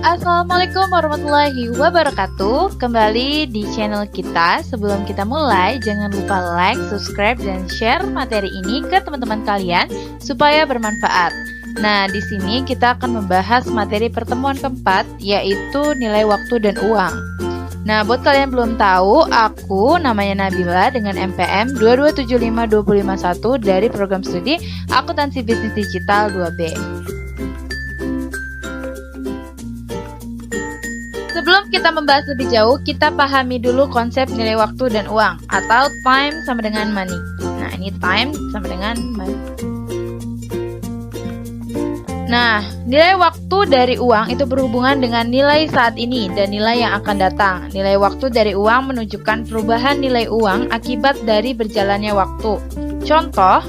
Assalamualaikum warahmatullahi wabarakatuh. Kembali di channel kita. Sebelum kita mulai, jangan lupa like, subscribe, dan share materi ini ke teman-teman kalian supaya bermanfaat. Nah, di sini kita akan membahas materi pertemuan keempat, yaitu nilai waktu dan uang. Nah, buat kalian belum tahu, aku namanya Nabila dengan MPM 2275251 dari program studi Akuntansi Bisnis Digital 2B. Sebelum kita membahas lebih jauh, kita pahami dulu konsep nilai waktu dan uang, atau time sama dengan money. Nah, ini time sama dengan money. Nah, nilai waktu dari uang itu berhubungan dengan nilai saat ini dan nilai yang akan datang. Nilai waktu dari uang menunjukkan perubahan nilai uang akibat dari berjalannya waktu. Contoh,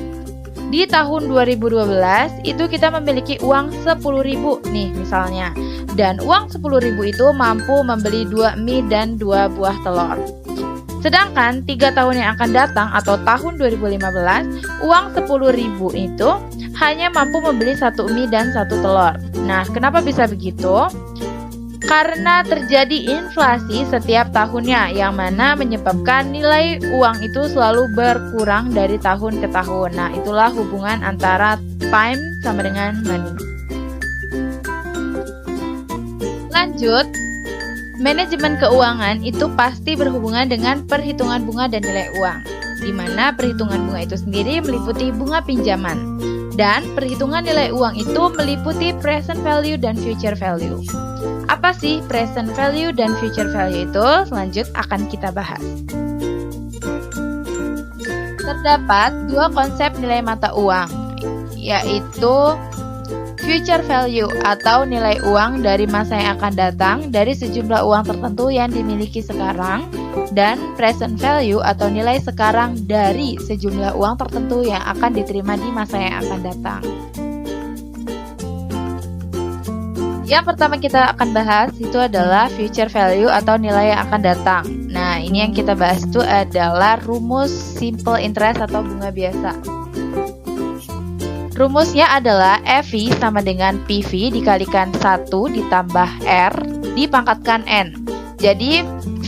di tahun 2012 itu kita memiliki uang 10.000 nih misalnya. Dan uang 10.000 itu mampu membeli 2 mie dan 2 buah telur. Sedangkan 3 tahun yang akan datang atau tahun 2015, uang 10.000 itu hanya mampu membeli 1 mie dan 1 telur. Nah, kenapa bisa begitu? Karena terjadi inflasi setiap tahunnya, yang mana menyebabkan nilai uang itu selalu berkurang dari tahun ke tahun. Nah, itulah hubungan antara time sama dengan money. Lanjut, manajemen keuangan itu pasti berhubungan dengan perhitungan bunga dan nilai uang, di mana perhitungan bunga itu sendiri meliputi bunga pinjaman, dan perhitungan nilai uang itu meliputi present value dan future value. Apa sih present value dan future value itu? Selanjut akan kita bahas. Terdapat dua konsep nilai mata uang, yaitu future value atau nilai uang dari masa yang akan datang dari sejumlah uang tertentu yang dimiliki sekarang, dan present value atau nilai sekarang dari sejumlah uang tertentu yang akan diterima di masa yang akan datang. Yang pertama kita akan bahas itu adalah future value atau nilai yang akan datang. Nah, ini yang kita bahas itu adalah rumus simple interest atau bunga biasa. Rumusnya adalah FV sama dengan PV dikalikan 1 ditambah R dipangkatkan N. Jadi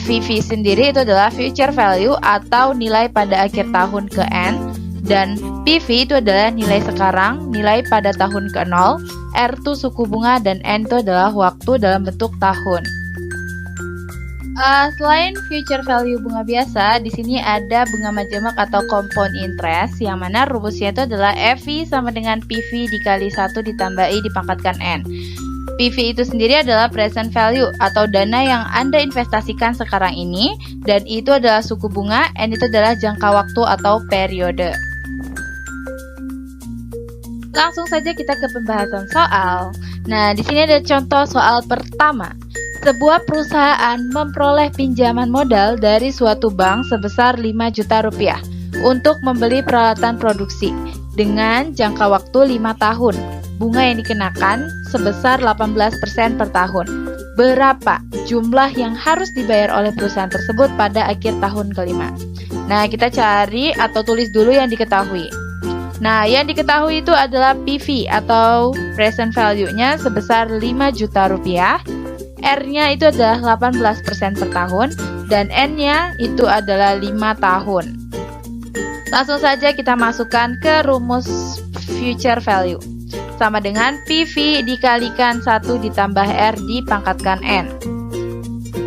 VV sendiri itu adalah future value atau nilai pada akhir tahun ke N, dan PV itu adalah nilai sekarang, nilai pada tahun ke 0, R itu suku bunga, dan N itu adalah waktu dalam bentuk tahun. Selain future value bunga biasa, di sini ada bunga majemak atau compound interest, yang mana rumusnya itu adalah FV sama dengan PV dikali 1 ditambah I dipangkatkan N. PV itu sendiri adalah present value atau dana yang Anda investasikan sekarang ini, dan itu adalah suku bunga, N itu adalah jangka waktu atau periode. Langsung saja kita ke pembahasan soal. Nah, di sini ada contoh soal pertama. Sebuah perusahaan memperoleh pinjaman modal dari suatu bank sebesar 5 juta rupiah untuk membeli peralatan produksi dengan jangka waktu 5 tahun. Bunga yang dikenakan sebesar 18% per tahun. Berapa jumlah yang harus dibayar oleh perusahaan tersebut pada akhir tahun kelima? Nah, kita cari atau tulis dulu yang diketahui. Nah, yang diketahui itu adalah PV atau present value-nya sebesar 5 juta rupiah. R-nya itu adalah 18% per tahun, dan N-nya itu adalah 5 tahun. Langsung saja kita masukkan ke rumus future value. Sama dengan PV dikalikan 1 ditambah R dipangkatkan N.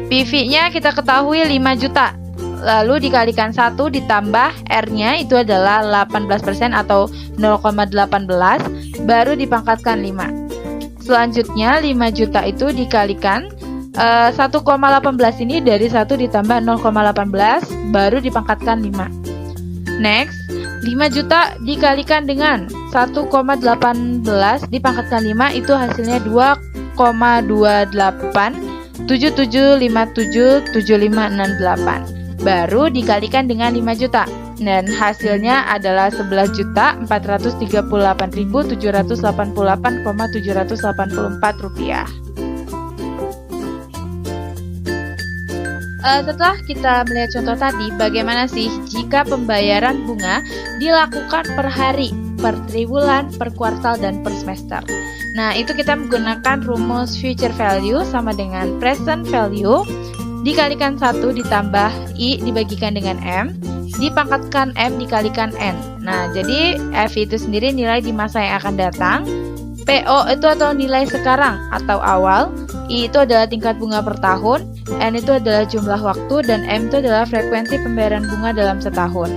PV-nya kita ketahui 5 juta. Lalu dikalikan 1 ditambah R-nya itu adalah 18% atau 0,18, baru dipangkatkan 5. Selanjutnya 5 juta itu dikalikan 1,18 ini dari 1 ditambah 0,18 baru dipangkatkan 5. Next, 5 juta dikalikan dengan 1,18 dipangkatkan 5 itu hasilnya 2,2877577568. Baru dikalikan dengan 5 juta. Dan hasilnya adalah 11.438.788,784 rupiah. Setelah kita melihat contoh tadi, bagaimana sih jika pembayaran bunga dilakukan per hari? per triwulan, per kuartal, dan per semester. Nah, itu kita menggunakan rumus future value sama dengan present value dikalikan 1 ditambah I dibagikan dengan M, dipangkatkan M dikalikan N. Nah, jadi F itu sendiri nilai di masa yang akan datang, PO itu atau nilai sekarang atau awal, I itu adalah tingkat bunga per tahun, N itu adalah jumlah waktu, dan M itu adalah frekuensi pembayaran bunga dalam setahun.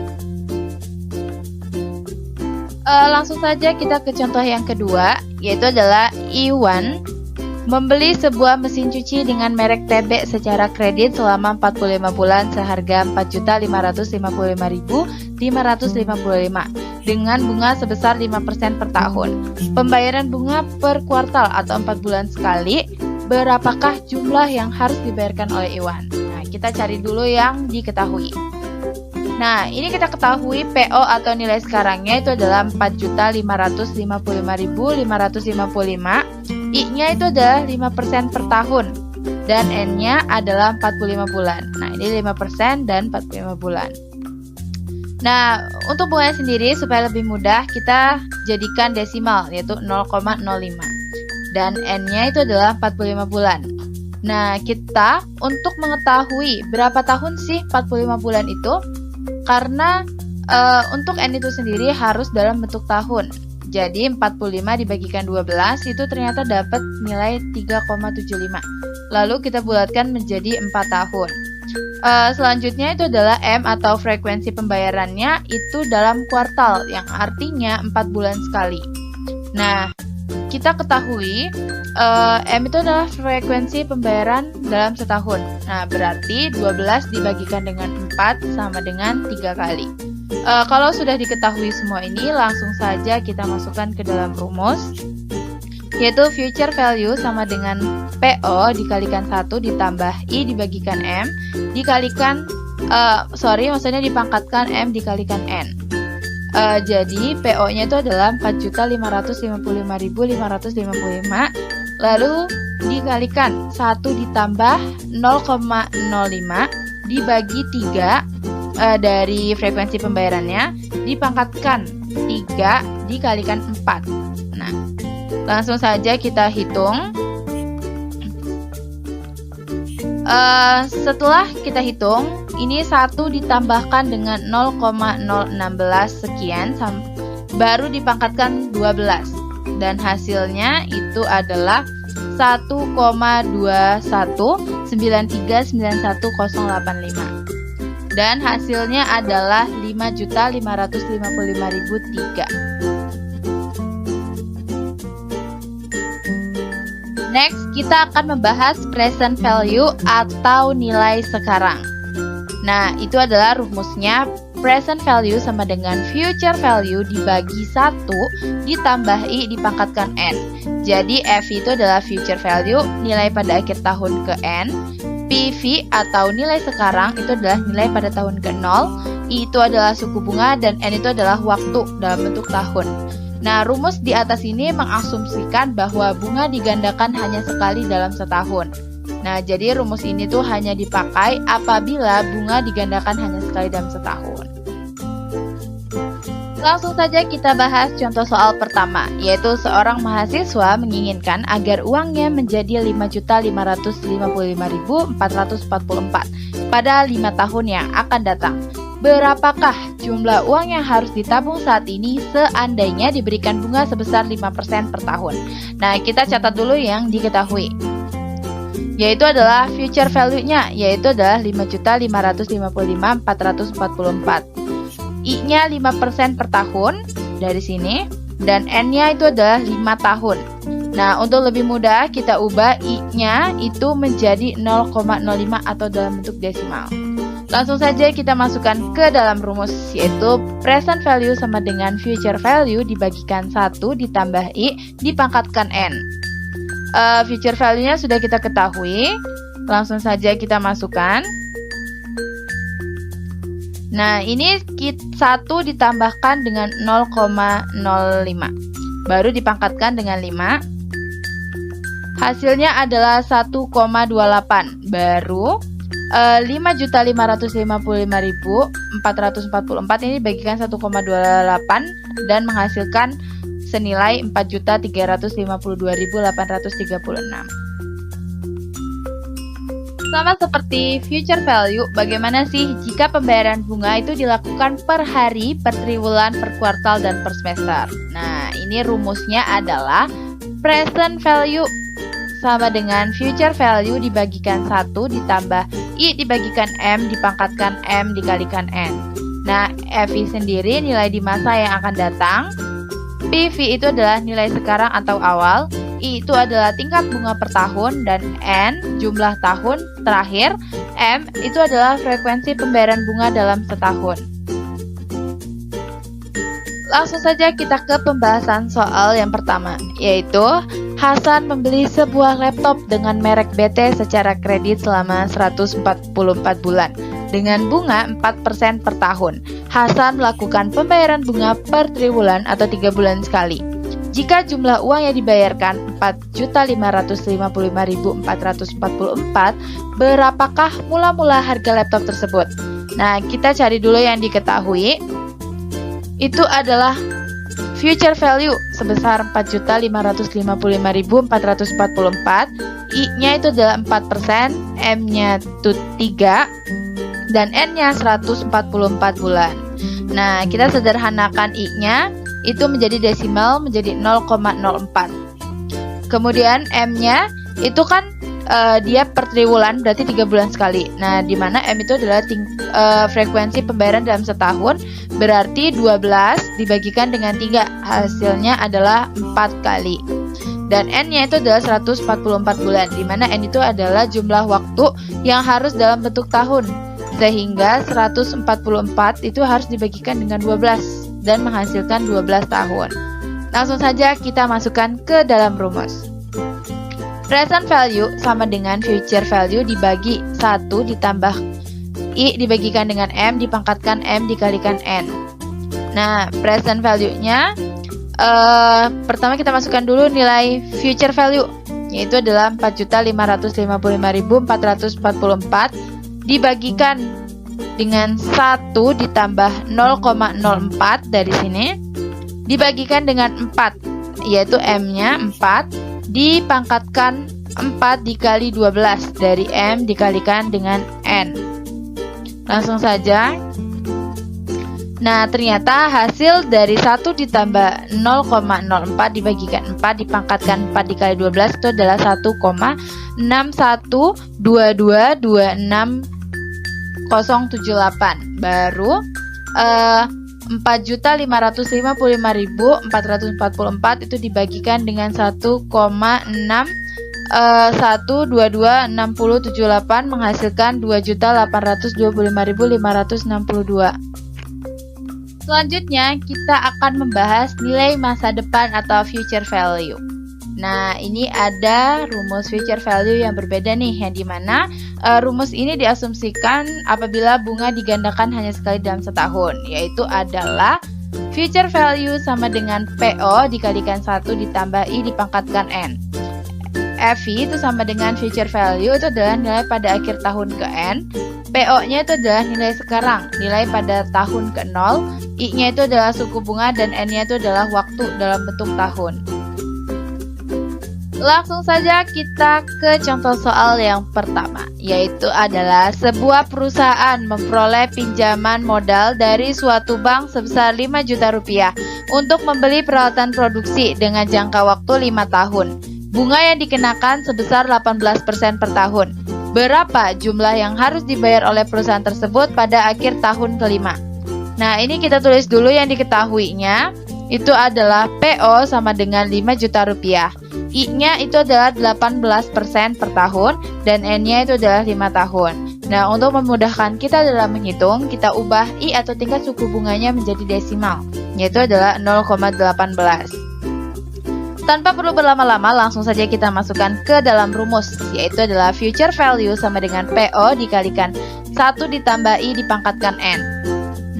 Langsung saja kita ke contoh yang kedua, yaitu adalah Iwan membeli sebuah mesin cuci dengan merek TB secara kredit selama 45 bulan seharga Rp4.555.555 dengan bunga sebesar 5% per tahun. Pembayaran bunga per kuartal atau 4 bulan sekali. Berapakah jumlah yang harus dibayarkan oleh Iwan? Nah, kita cari dulu yang diketahui. Nah, ini kita ketahui PO atau nilai sekarangnya itu adalah Rp4.555.555. I-nya itu adalah 5% per tahun. Dan N-nya adalah 45 bulan. Nah, ini 5% dan 45 bulan. Nah, untuk bunganya sendiri supaya lebih mudah, kita jadikan desimal, yaitu 0,05. Dan N-nya itu adalah 45 bulan. Nah, kita untuk mengetahui berapa tahun sih 45 bulan itu, karena untuk N itu sendiri harus dalam bentuk tahun. Jadi 45 dibagikan 12 itu ternyata dapat nilai 3,75. Lalu kita bulatkan menjadi 4 tahun. Selanjutnya itu adalah M atau frekuensi pembayarannya itu dalam kuartal, yang artinya 4 bulan sekali. Nah, kita ketahui M itu adalah frekuensi pembayaran dalam setahun. Nah, berarti 12 dibagikan dengan 4 sama dengan 3 kali. Kalau sudah diketahui semua ini, langsung saja kita masukkan ke dalam rumus, yaitu future value sama dengan PO dikalikan 1 ditambah I dibagikan M dikalikan, dipangkatkan M dikalikan N. Jadi PO-nya itu adalah 4.555.555, lalu dikalikan 1 ditambah 0,05 dibagi 3 dari frekuensi pembayarannya, dipangkatkan 3 dikalikan 4. Nah, langsung saja kita hitung. Setelah kita hitung, ini 1 ditambahkan dengan 0,016 sekian baru dipangkatkan 12, dan hasilnya itu adalah 1,219391,085, dan hasilnya adalah 5.555.003. Next, kita akan membahas present value atau nilai sekarang. Nah, itu adalah rumusnya present value sama dengan future value dibagi 1 ditambah I dipangkatkan N. Jadi F itu adalah future value, nilai pada akhir tahun ke N. PV atau nilai sekarang itu adalah nilai pada tahun ke 0. I itu adalah suku bunga dan N itu adalah waktu dalam bentuk tahun. Nah, rumus di atas ini mengasumsikan bahwa bunga digandakan hanya sekali dalam setahun. Nah, jadi rumus ini tuh hanya dipakai apabila bunga digandakan hanya sekali dalam setahun. Langsung saja kita bahas contoh soal pertama, yaitu seorang mahasiswa menginginkan agar uangnya menjadi Rp5.555.444 pada 5 tahun yang akan datang. Berapakah jumlah uang yang harus ditabung saat ini seandainya diberikan bunga sebesar 5% per tahun? Nah, kita catat dulu yang diketahui, yaitu adalah future value-nya, yaitu adalah 5.555.444. I-nya 5% per tahun dari sini, dan N-nya itu adalah 5 tahun. Nah, untuk lebih mudah kita ubah I-nya itu menjadi 0,05 atau dalam bentuk desimal. Langsung saja kita masukkan ke dalam rumus, yaitu present value sama dengan future value dibagikan 1 ditambah I dipangkatkan N. Future value-nya sudah kita ketahui, langsung saja kita masukkan. Nah, ini 1 ditambahkan dengan 0,05, baru dipangkatkan dengan 5. Hasilnya adalah 1,28, baru 5.555.444 ini dibagikan 1,28 dan menghasilkan senilai 4.352.836. Sama seperti future value, bagaimana sih jika pembayaran bunga itu dilakukan per hari, per triwulan, per kuartal, dan per semester? Nah, ini rumusnya adalah present value sama dengan future value dibagikan 1 ditambah I dibagikan M dipangkatkan M dikalikan N. Nah, FI sendiri nilai di masa yang akan datang, PV itu adalah nilai sekarang atau awal, I itu adalah tingkat bunga per tahun, dan N jumlah tahun terakhir, M itu adalah frekuensi pembayaran bunga dalam setahun. Langsung saja kita ke pembahasan soal yang pertama, yaitu Hasan membeli sebuah laptop dengan merek BT secara kredit selama 144 bulan dengan bunga 4% per tahun. Hasan melakukan pembayaran bunga per triwulan atau 3 bulan sekali. Jika jumlah uang yang dibayarkan 4.555.444, berapakah mula-mula harga laptop tersebut? Nah, kita cari dulu yang diketahui. Itu adalah future value sebesar 4.555.444. I-nya itu adalah 4%, M-nya itu 3, dan N-nya 144 bulan. Nah, kita sederhanakan I-nya itu menjadi desimal menjadi 0,04. Kemudian M-nya itu kan dia per triwulan, berarti 3 bulan sekali. Nah, di mana M itu adalah frekuensi pembayaran dalam setahun, berarti 12 dibagikan dengan 3, hasilnya adalah 4 kali. Dan N-nya itu adalah 144 bulan, di mana N itu adalah jumlah waktu yang harus dalam bentuk tahun. Sehingga 144 itu harus dibagikan dengan 12 dan menghasilkan 12 tahun. Langsung saja kita masukkan ke dalam rumus. Present value sama dengan future value dibagi 1 ditambah I dibagikan dengan M dipangkatkan M dikalikan N. Nah, present value-nya pertama kita masukkan dulu nilai future value, yaitu adalah 4.555.444 dibagikan dengan 1 ditambah 0,04 dari sini dibagikan dengan 4, yaitu M-nya 4 dipangkatkan 4 dikali 12 dari M dikalikan dengan N. Langsung saja. Nah, ternyata hasil dari 1 ditambah 0,04 dibagikan 4 dipangkatkan 4 dikali 12 itu adalah 1,612226,078. Baru 4.555.444 itu dibagikan dengan 1,61226078 menghasilkan 2.825.562. Selanjutnya kita akan membahas nilai masa depan atau future value. Nah, ini ada rumus future value yang berbeda nih, yang dimana rumus ini diasumsikan apabila bunga digandakan hanya sekali dalam setahun, yaitu adalah future value sama dengan PO dikalikan 1 ditambah I dipangkatkan N. FI itu sama dengan future value, itu adalah nilai pada akhir tahun ke N. PO-nya itu adalah nilai sekarang, nilai pada tahun ke 0. I-nya itu adalah suku bunga dan N-nya itu adalah waktu dalam bentuk tahun. Langsung saja kita ke contoh soal yang pertama, yaitu adalah sebuah perusahaan memperoleh pinjaman modal dari suatu bank sebesar 5 juta rupiah untuk membeli peralatan produksi dengan jangka waktu 5 tahun. Bunga yang dikenakan sebesar 18% per tahun. Berapa jumlah yang harus dibayar oleh perusahaan tersebut pada akhir tahun kelima? Nah, ini kita tulis dulu yang diketahuinya. Itu adalah PO sama dengan 5 juta rupiah. I-nya itu adalah 18% per tahun dan N-nya itu adalah 5 tahun. Nah, untuk memudahkan kita dalam menghitung, kita ubah I atau tingkat suku bunganya menjadi desimal, yaitu adalah 0,18. Tanpa perlu berlama-lama, langsung saja kita masukkan ke dalam rumus, yaitu adalah future value sama dengan PO dikalikan 1 ditambah I dipangkatkan N.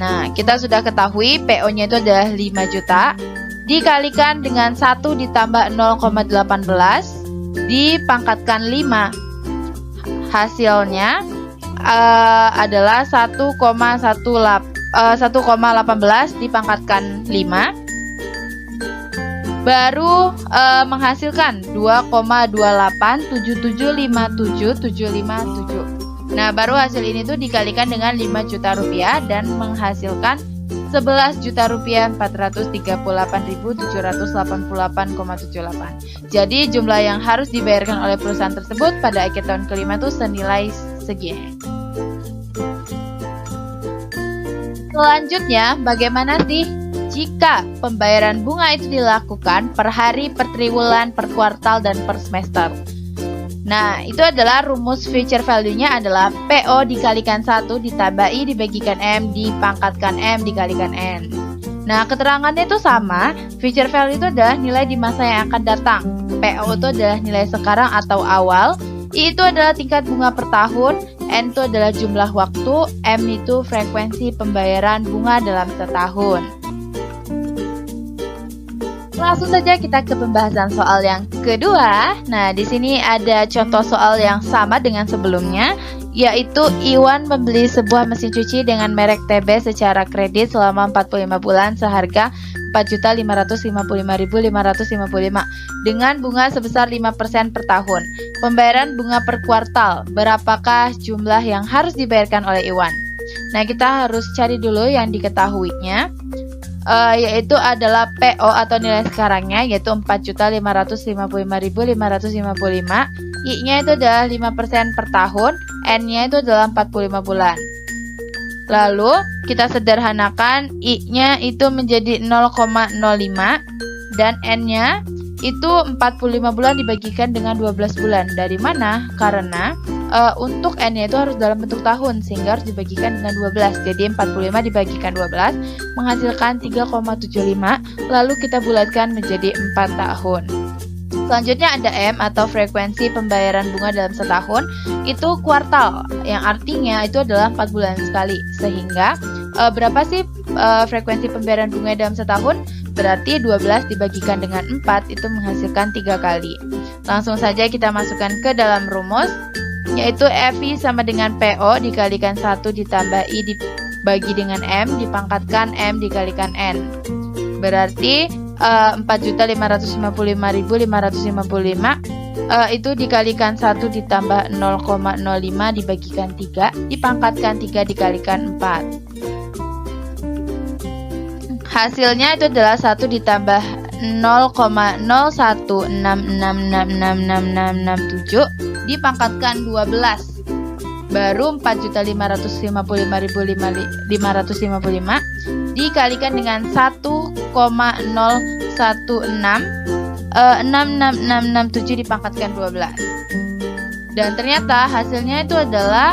Nah, kita sudah ketahui PO-nya itu adalah 5 juta dikalikan dengan 1 ditambah 0,18 dipangkatkan 5. Hasilnya adalah 1,18 dipangkatkan 5, baru menghasilkan 2,28775757. Nah, baru hasil ini tuh dikalikan dengan 5 juta rupiah dan menghasilkan 11.438.788,78. Jadi jumlah yang harus dibayarkan oleh perusahaan tersebut pada akhir tahun kelima itu senilai segini. Selanjutnya, bagaimana sih jika pembayaran bunga itu dilakukan per hari, per triwulan, per kuartal, dan per semester? Nah, itu adalah rumus future value-nya adalah PO dikalikan 1 ditambah I dibagikan M dipangkatkan M dikalikan N. Nah, keterangannya itu sama. Future value itu adalah nilai di masa yang akan datang. PO itu adalah nilai sekarang atau awal. I itu adalah tingkat bunga per tahun. N itu adalah jumlah waktu. M itu frekuensi pembayaran bunga dalam setahun. Langsung saja kita ke pembahasan soal yang kedua. Nah, di sini ada contoh soal yang sama dengan sebelumnya, yaitu Iwan membeli sebuah mesin cuci dengan merek TB secara kredit selama 45 bulan seharga 4.555.555 dengan bunga sebesar 5% per tahun. Pembayaran bunga per kuartal, berapakah jumlah yang harus dibayarkan oleh Iwan? Nah, kita harus cari dulu yang diketahuinya. Yaitu adalah PO atau nilai sekarangnya, yaitu 4.555.555. I-nya itu adalah 5% per tahun, N-nya itu adalah 45 bulan. Lalu kita sederhanakan, I-nya itu menjadi 0,05 dan N-nya itu 45 bulan dibagikan dengan 12 bulan. Dari mana? Karena untuk N-nya itu harus dalam bentuk tahun, sehingga harus dibagikan dengan 12. Jadi 45 dibagikan 12 menghasilkan 3,75, lalu kita bulatkan menjadi 4 tahun. Selanjutnya ada M atau frekuensi pembayaran bunga dalam setahun, itu kuartal, yang artinya itu adalah 4 bulan sekali. Sehingga berapa sih frekuensi pembayaran bunga dalam setahun? Berarti 12 dibagikan dengan 4 itu menghasilkan 3 kali. Langsung saja kita masukkan ke dalam rumus, yaitu FI sama dengan PO dikalikan 1 ditambah I dibagi dengan M dipangkatkan M dikalikan N. Berarti 4.555.555 itu dikalikan 1 ditambah 0,05 dibagikan 3 dipangkatkan 3 dikalikan 4. Hasilnya itu adalah 1 ditambah 0,0166666667 dipangkatkan 12, baru 4.555.555 dikalikan dengan 1,01666667 dipangkatkan 12. Dan ternyata hasilnya itu adalah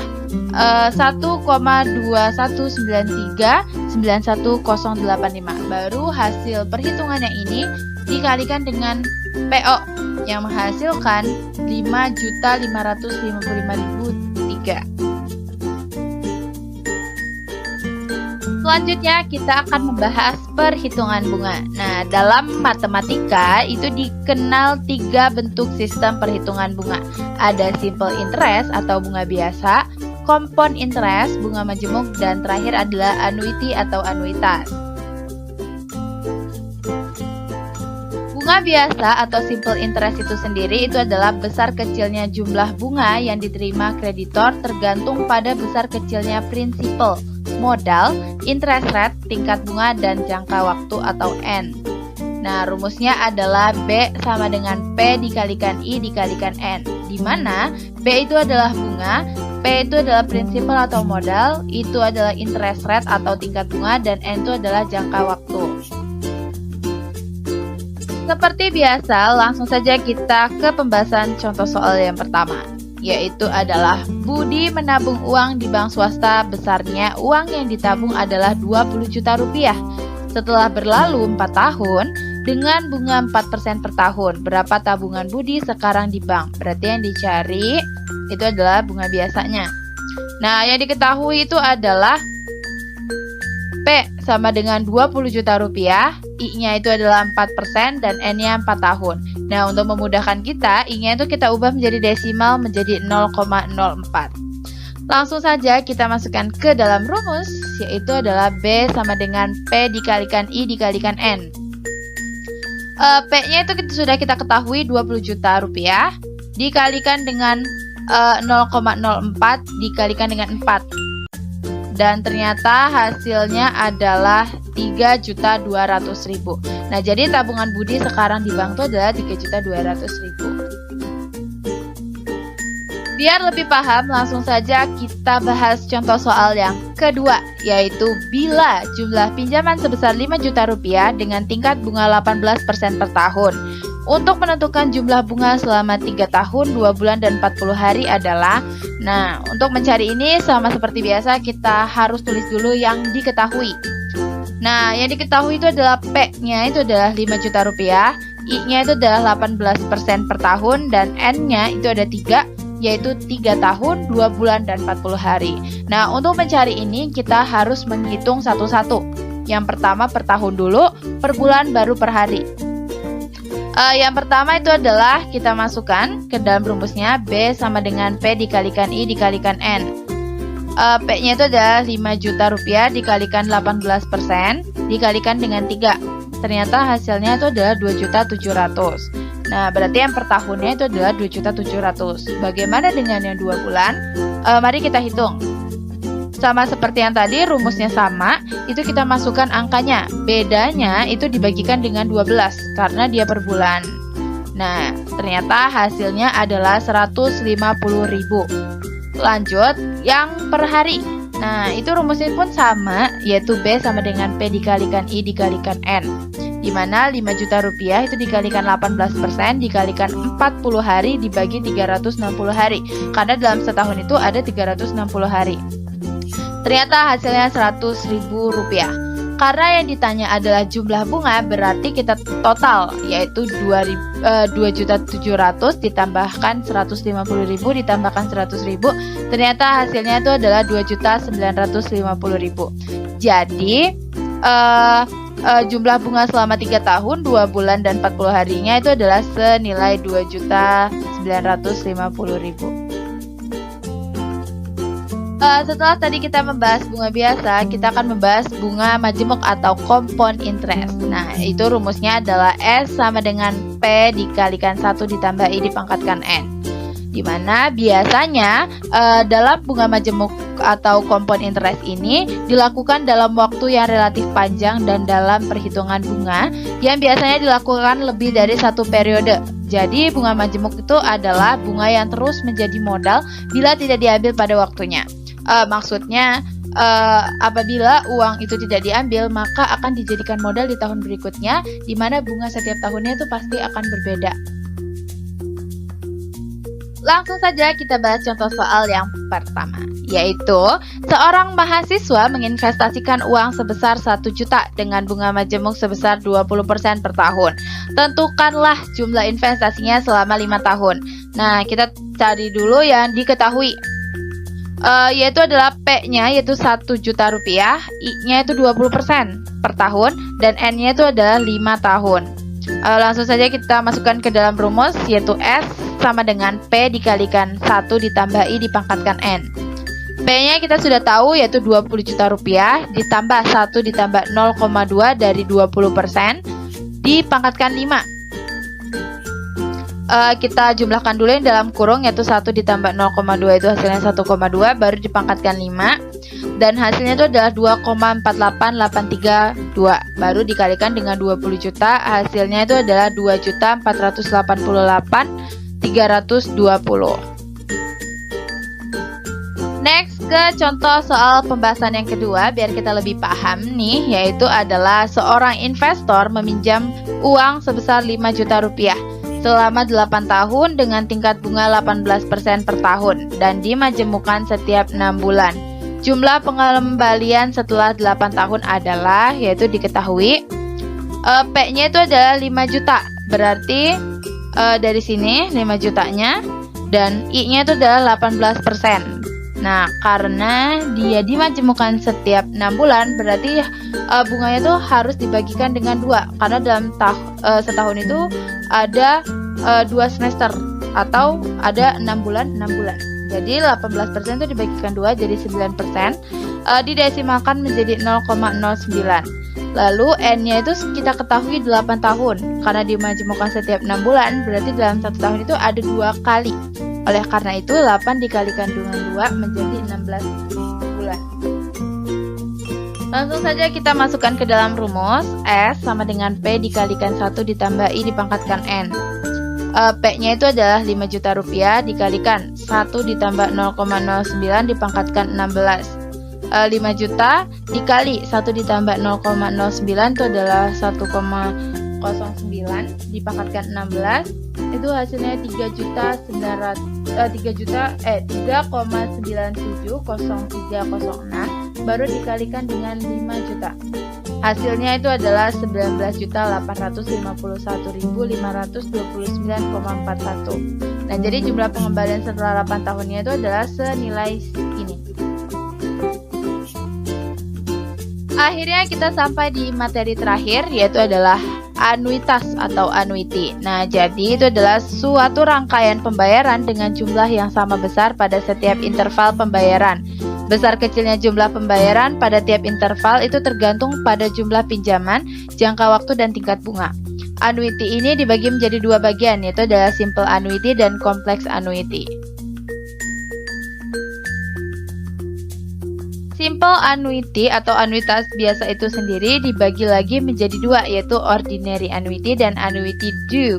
1,21939185. Baru hasil perhitungannya ini dikalikan dengan PO yang menghasilkan 5.555.003. Selanjutnya kita akan membahas perhitungan bunga. Nah, dalam matematika itu dikenal 3 bentuk sistem perhitungan bunga. Ada simple interest atau bunga biasa, compound interest, bunga majemuk, dan terakhir adalah annuity atau anuitas. Bunga biasa atau simple interest itu sendiri itu adalah besar kecilnya jumlah bunga yang diterima kreditor tergantung pada besar kecilnya prinsipal, modal, interest rate, tingkat bunga, dan jangka waktu atau N. Nah, rumusnya adalah B sama dengan P dikalikan I dikalikan N, di mana B itu adalah bunga, P itu adalah prinsipal atau modal, itu adalah interest rate atau tingkat bunga, dan N itu adalah jangka waktu. Seperti biasa, langsung saja kita ke pembahasan contoh soal yang pertama, yaitu adalah Budi menabung uang di bank swasta, besarnya uang yang ditabung adalah 20 juta rupiah. Setelah berlalu 4 tahun, dengan bunga 4% per tahun, berapa tabungan Budi sekarang di bank? Berarti yang dicari itu adalah bunga biasanya. Nah, yang diketahui itu adalah P sama dengan 20 juta rupiah, I-nya itu adalah 4%, dan N-nya 4 tahun. Nah, untuk memudahkan kita, I-nya itu kita ubah menjadi desimal menjadi 0,04. Langsung saja kita masukkan ke dalam rumus, yaitu adalah B sama dengan P dikalikan I dikalikan N. P-nya itu sudah kita ketahui 20 juta rupiah, dikalikan dengan 0,04 dikalikan dengan 4. Dan ternyata hasilnya adalah 3.200.000. Nah, jadi tabungan Budi sekarang di bank itu adalah 3.200.000. Biar lebih paham, langsung saja kita bahas contoh soal yang kedua, yaitu bila jumlah pinjaman sebesar 5 juta rupiah dengan tingkat bunga 18% per tahun. Untuk menentukan jumlah bunga selama 3 tahun, 2 bulan, dan 40 hari adalah, nah, untuk mencari ini sama seperti biasa, kita harus tulis dulu yang diketahui. Nah, yang diketahui itu adalah P-nya itu adalah 5 juta rupiah, I-nya itu adalah 18% per tahun, dan N-nya itu ada 3, yaitu 3 tahun, 2 bulan, dan 40 hari. Nah, untuk mencari ini kita harus menghitung satu-satu. Yang pertama per tahun dulu, per bulan, baru per hari. Yang pertama itu adalah kita masukkan ke dalam rumusnya B sama dengan P dikalikan I dikalikan N. P-nya itu adalah 5 juta rupiah dikalikan 18% dikalikan dengan 3. Ternyata hasilnya itu adalah 2.700.000. Nah, berarti yang per tahunnya itu adalah 2.700.000. Bagaimana dengan yang 2 bulan? Mari kita hitung. Sama seperti yang tadi, rumusnya sama, itu kita masukkan angkanya. Bedanya itu dibagikan dengan 12, karena dia per bulan. Nah, ternyata hasilnya adalah 150.000. Lanjut, yang per hari. Nah, itu rumusnya pun sama, yaitu B sama dengan P dikalikan I dikalikan N. Di mana 5 juta rupiah itu dikalikan 18% dikalikan 40 hari dibagi 360 hari. Karena dalam setahun itu ada 360 hari. Ternyata hasilnya 100.000 rupiah. Karena yang ditanya adalah jumlah bunga, berarti kita total, yaitu 2.700.000 ditambahkan 150.000 ditambahkan 100.000. Ternyata hasilnya itu adalah 2.950.000. Jadi jumlah bunga selama 3 tahun, 2 bulan, dan 40 harinya itu adalah senilai 2.950.000. Setelah tadi kita membahas bunga biasa, kita akan membahas bunga majemuk atau compound interest. Nah, itu rumusnya adalah S sama dengan P dikalikan 1 ditambah I dipangkatkan N. Dimana biasanya dalam bunga majemuk atau compound interest ini dilakukan dalam waktu yang relatif panjang dan dalam perhitungan bunga yang biasanya dilakukan lebih dari 1 periode. Jadi bunga majemuk itu adalah bunga yang terus menjadi modal bila tidak diambil pada waktunya. Maksudnya apabila uang itu tidak diambil, maka akan dijadikan modal di tahun berikutnya, di mana bunga setiap tahunnya itu pasti akan berbeda. Langsung saja kita bahas contoh soal yang pertama, yaitu seorang mahasiswa menginvestasikan uang sebesar 1 juta dengan bunga majemuk sebesar 20% per tahun. Tentukanlah jumlah investasinya selama 5 tahun. Nah, kita cari dulu yang diketahui. Yaitu adalah P-nya yaitu 1 juta rupiah, I-nya itu 20% per tahun, dan N-nya itu adalah 5 tahun. Langsung saja kita masukkan ke dalam rumus, yaitu S sama dengan P dikalikan 1 ditambah I dipangkatkan N. P-nya kita sudah tahu yaitu 20 juta rupiah ditambah 1 ditambah 0,2 dari 20% dipangkatkan 5. Kita jumlahkan dulu yang dalam kurung, yaitu 1 ditambah 0,2 itu hasilnya 1,2, baru dipangkatkan 5, dan hasilnya itu adalah 2,48832, baru dikalikan dengan 20 juta, hasilnya itu adalah 2.488.320. Next ke contoh soal pembahasan yang kedua, biar kita lebih paham nih, yaitu adalah seorang investor meminjam uang sebesar 5 juta rupiah selama 8 tahun dengan tingkat bunga 18% per tahun dan dimajemukkan setiap 6 bulan. Jumlah pengembalian setelah 8 tahun adalah, yaitu diketahui P-nya itu adalah 5 juta. Berarti dari sini 5 jutanya dan I-nya itu adalah 18%. Nah, karena dia dimajemukkan setiap 6 bulan, berarti bunganya itu harus dibagikan dengan 2, karena dalam setahun itu ada 2 semester atau ada 6 bulan 6 bulan. Jadi 18% itu dibagikan 2 jadi 9%, didesimalkan menjadi 0,09. Lalu N-nya itu kita ketahui 8 tahun. Karena dimajemukkan setiap 6 bulan, berarti dalam 1 tahun itu ada 2 kali. Oleh karena itu 8 dikalikan dengan 2 menjadi 16 bulan. Langsung saja kita masukkan ke dalam rumus. S sama dengan P dikalikan 1 ditambah I dipangkatkan N. P-nya itu adalah 5 juta rupiah dikalikan 1 ditambah 0,09 dipangkatkan 16. 5 juta dikali 1 ditambah 0,09 itu adalah 1,09 dipangkatkan 16, itu hasilnya 3,970306, baru dikalikan dengan 5 juta. Hasilnya itu adalah 19.851.529,41. Nah, jadi jumlah pengembalian setelah 8 tahunnya itu adalah senilai ini. Akhirnya kita sampai di materi terakhir, yaitu adalah anuitas atau annuity. Nah, jadi itu adalah suatu rangkaian pembayaran dengan jumlah yang sama besar pada setiap interval pembayaran. Besar kecilnya jumlah pembayaran pada tiap interval itu tergantung pada jumlah pinjaman, jangka waktu, dan tingkat bunga. Annuity ini dibagi menjadi 2 bagian, yaitu adalah simple annuity dan complex annuity. Simple annuity atau anuitas biasa itu sendiri dibagi lagi menjadi 2, yaitu ordinary annuity dan annuity due.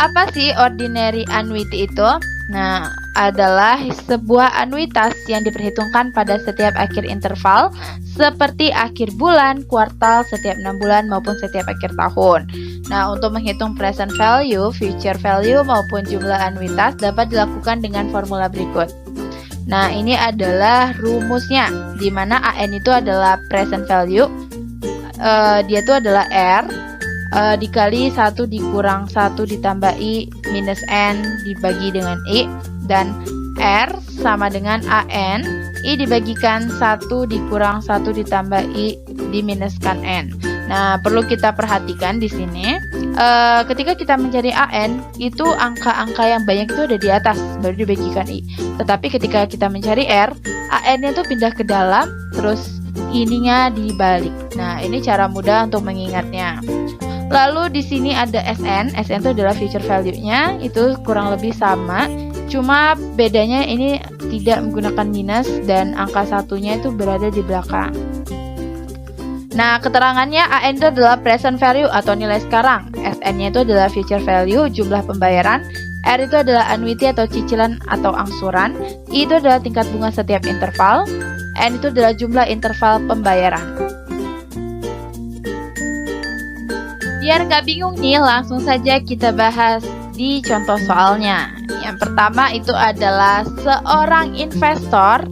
Apa sih ordinary annuity itu? Nah, adalah sebuah anuitas yang diperhitungkan pada setiap akhir interval seperti akhir bulan, kuartal, setiap 6 bulan maupun setiap akhir tahun. Nah, untuk menghitung present value, future value maupun jumlah anuitas dapat dilakukan dengan formula berikut. Nah, ini adalah rumusnya, di mana AN itu adalah present value, dia itu adalah R, dikali 1 dikurang 1 ditambah I minus N dibagi dengan I, dan R sama dengan AN, I dibagikan 1 dikurang 1 ditambah I diminuskan N. Nah, perlu kita perhatikan di sini, ketika kita mencari AN, itu angka-angka yang banyak itu ada di atas, baru dibagikan I. Tetapi ketika kita mencari R, AN-nya itu pindah ke dalam, terus ininya dibalik. Nah, ini cara mudah untuk mengingatnya. Lalu di sini ada SN. SN itu adalah future value-nya, itu kurang lebih sama. Cuma bedanya ini tidak menggunakan minus dan angka satunya itu berada di belakang. Nah, keterangannya AN itu adalah present value atau nilai sekarang. SN-nya itu adalah future value, jumlah pembayaran. R itu adalah annuity atau cicilan atau angsuran. I itu adalah tingkat bunga setiap interval. N itu adalah jumlah interval pembayaran. Biar gak bingung nih, langsung saja kita bahas di contoh soalnya. Yang pertama itu adalah seorang investor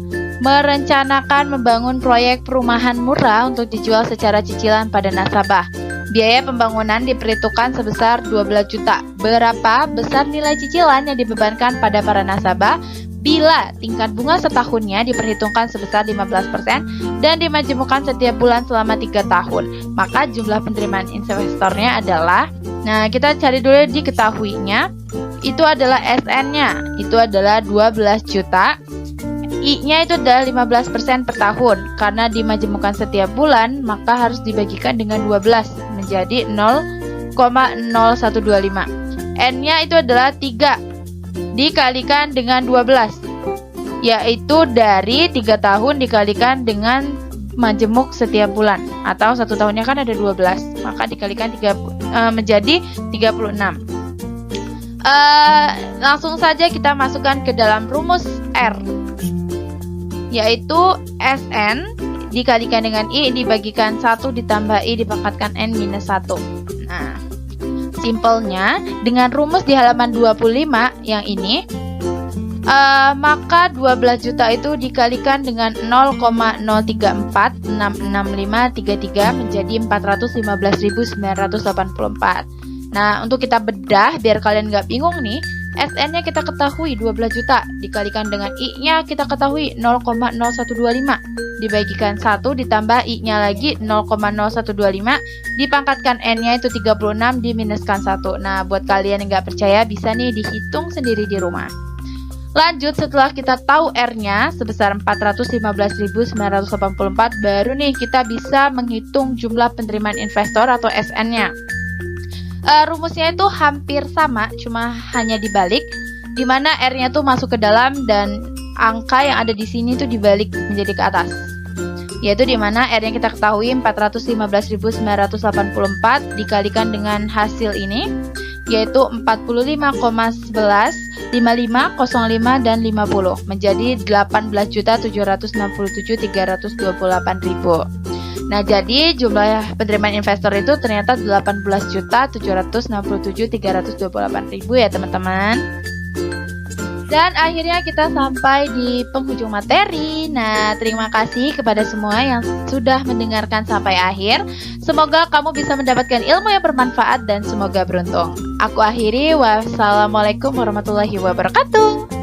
merencanakan membangun proyek perumahan murah untuk dijual secara cicilan pada nasabah. Biaya pembangunan diperhitungkan sebesar 12 juta. Berapa besar nilai cicilan yang dibebankan pada para nasabah bila tingkat bunga setahunnya diperhitungkan sebesar 15% dan dimajemukkan setiap bulan selama 3 tahun. Maka jumlah penerimaan investornya adalah, nah kita cari dulu diketahuinya, itu adalah SN-nya, itu adalah 12 juta. I-nya itu adalah 15% per tahun. Karena dimajemukkan setiap bulan, maka harus dibagikan dengan 12 menjadi 0,0125. N-nya itu adalah 3 dikalikan dengan 12, yaitu dari 3 tahun dikalikan dengan majemuk setiap bulan, atau 1 tahunnya kan ada 12, maka dikalikan 3 menjadi 36. Langsung saja kita masukkan ke dalam rumus R, yaitu SN dikalikan dengan I dibagikan 1 ditambah I dipangkatkan N minus 1. Nah, simpelnya dengan rumus di halaman 25 yang ini, maka 12 juta itu dikalikan dengan 0,03466533 menjadi 415.984. Nah, untuk kita bedah biar kalian nggak bingung nih, SN-nya kita ketahui 12 juta, dikalikan dengan I-nya kita ketahui 0,0125, dibagikan 1 ditambah I-nya lagi 0,0125, dipangkatkan N-nya itu 36, diminuskan 1. Nah, buat kalian yang nggak percaya bisa nih dihitung sendiri di rumah. Lanjut, setelah kita tahu R-nya sebesar 415.984, baru nih kita bisa menghitung jumlah penerimaan investor atau SN-nya. Rumusnya itu hampir sama, cuma hanya dibalik, di mana R-nya tuh masuk ke dalam dan angka yang ada di sini tuh dibalik menjadi ke atas. Yaitu di mana R-nya kita ketahui 415.984 dikalikan dengan hasil ini, yaitu 45,11, 55, 05, dan 50 menjadi 18.767.328.000. Nah, jadi jumlah penerimaan investor itu ternyata 18.767.328.000 ya teman-teman. Dan akhirnya kita sampai di penghujung materi. Nah, terima kasih kepada semua yang sudah mendengarkan sampai akhir. Semoga kamu bisa mendapatkan ilmu yang bermanfaat dan semoga beruntung. Aku akhiri, wassalamualaikum warahmatullahi wabarakatuh.